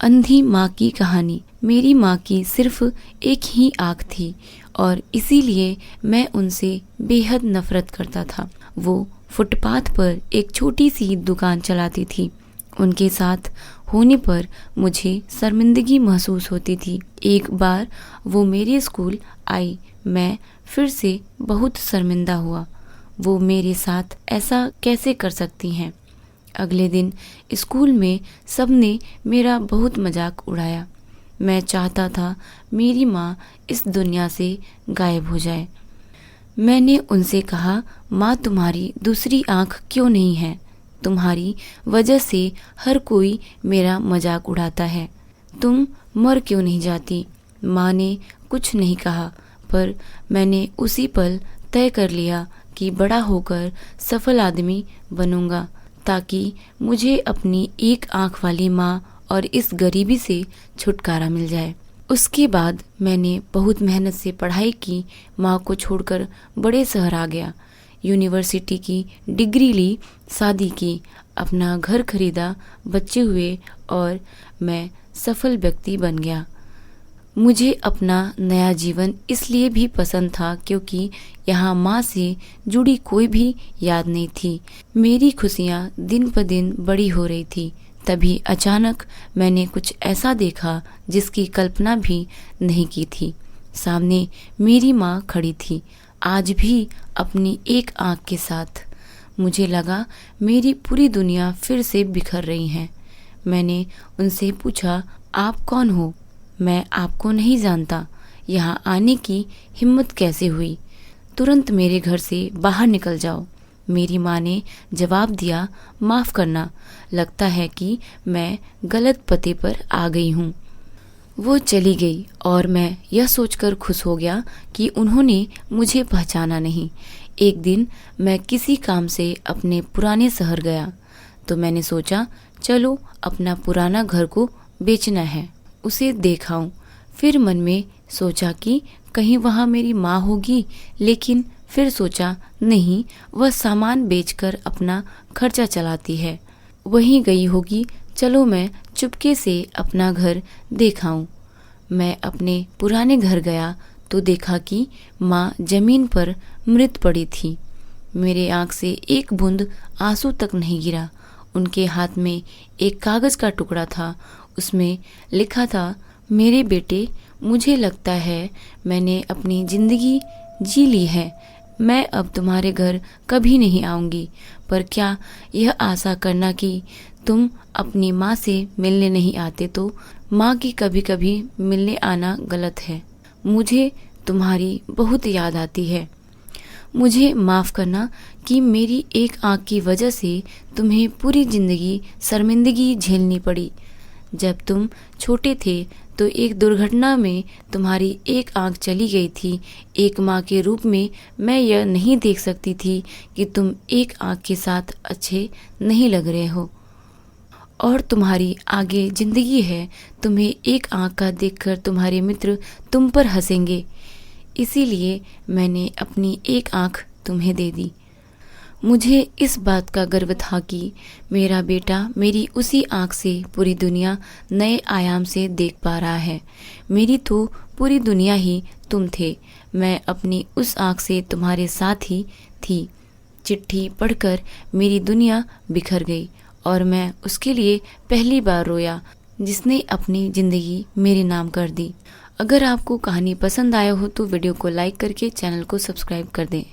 अंधी माँ की कहानी। मेरी माँ की सिर्फ एक ही आँख थी और इसीलिए मैं उनसे बेहद नफरत करता था। वो फुटपाथ पर एक छोटी सी दुकान चलाती थी। उनके साथ होने पर मुझे शर्मिंदगी महसूस होती थी। एक बार वो मेरे स्कूल आई, मैं फिर से बहुत शर्मिंदा हुआ। वो मेरे साथ ऐसा कैसे कर सकती हैं? अगले दिन स्कूल में सबने मेरा बहुत मजाक उड़ाया। मैं चाहता था मेरी माँ इस दुनिया से गायब हो जाए। मैंने उनसे कहा, माँ तुम्हारी दूसरी आँख क्यों नहीं है? तुम्हारी वजह से हर कोई मेरा मजाक उड़ाता है। तुम मर क्यों नहीं जाती? माँ ने कुछ नहीं कहा, पर मैंने उसी पल तय कर लिया कि बड़ा होकर सफल आदमी बनूंगा, ताकि मुझे अपनी एक आँख वाली माँ और इस गरीबी से छुटकारा मिल जाए। उसके बाद मैंने बहुत मेहनत से पढ़ाई की, माँ को छोड़कर बड़े शहर आ गया, यूनिवर्सिटी की डिग्री ली, शादी की, अपना घर खरीदा, बच्चे हुए और मैं सफल व्यक्ति बन गया। मुझे अपना नया जीवन इसलिए भी पसंद था क्योंकि यहाँ माँ से जुड़ी कोई भी याद नहीं थी। मेरी खुशियाँ दिन ब दिन बड़ी हो रही थी। तभी अचानक मैंने कुछ ऐसा देखा जिसकी कल्पना भी नहीं की थी। सामने मेरी माँ खड़ी थी, आज भी अपनी एक आँख के साथ। मुझे लगा मेरी पूरी दुनिया फिर से बिखर रही है। मैंने उनसे पूछा, आप कौन हो? मैं आपको नहीं जानता। यहाँ आने की हिम्मत कैसे हुई? तुरंत मेरे घर से बाहर निकल जाओ। मेरी माँ ने जवाब दिया, माफ़ करना, लगता है कि मैं गलत पते पर आ गई हूँ। वो चली गई और मैं यह सोचकर खुश हो गया कि उन्होंने मुझे पहचाना नहीं। एक दिन मैं किसी काम से अपने पुराने शहर गया तो मैंने सोचा, चलो अपना पुराना घर को बेचना है, उसे देखाऊं। फिर मन में सोचा कि कहीं वहाँ मेरी माँ होगी, लेकिन फिर सोचा नहीं, वह सामान बेचकर अपना खर्चा चलाती है, वहीं गई होगी। चलो मैं चुपके से अपना घर देखाऊं। मैं अपने पुराने घर गया तो देखा कि माँ जमीन पर मृत पड़ी थी। मेरे आँख से एक बूंद आंसू तक नहीं गिरा। उनके हाथ में एक कागज का टुकड़ा था, उसमें लिखा था, मेरे बेटे, मुझे लगता है मैंने अपनी जिंदगी जी ली है। मैं अब तुम्हारे घर कभी नहीं आऊंगी, पर क्या यह आशा करना कि तुम अपनी माँ से मिलने नहीं आते तो माँ की कभी कभी मिलने आना गलत है। मुझे तुम्हारी बहुत याद आती है। मुझे माफ़ करना कि मेरी एक आँख की वजह से तुम्हें पूरी जिंदगी शर्मिंदगी झेलनी पड़ी। जब तुम छोटे थे तो एक दुर्घटना में तुम्हारी एक आँख चली गई थी। एक माँ के रूप में मैं यह नहीं देख सकती थी कि तुम एक आँख के साथ अच्छे नहीं लग रहे हो और तुम्हारी आगे जिंदगी है। तुम्हें एक आँख का देखकर तुम्हारे मित्र तुम पर हंसेंगे, इसीलिए मैंने अपनी एक आँख तुम्हें दे दी। मुझे इस बात का गर्व था कि मेरा बेटा मेरी उसी आँख से पूरी दुनिया नए आयाम से देख पा रहा है। मेरी तो पूरी दुनिया ही तुम थे। मैं अपनी उस आँख से तुम्हारे साथ ही थी। चिट्ठी पढ़कर मेरी दुनिया बिखर गई और मैं उसके लिए पहली बार रोया जिसने अपनी ज़िंदगी मेरे नाम कर दी। अगर आपको कहानी पसंद आया हो तो वीडियो को लाइक करके चैनल को सब्सक्राइब कर दें।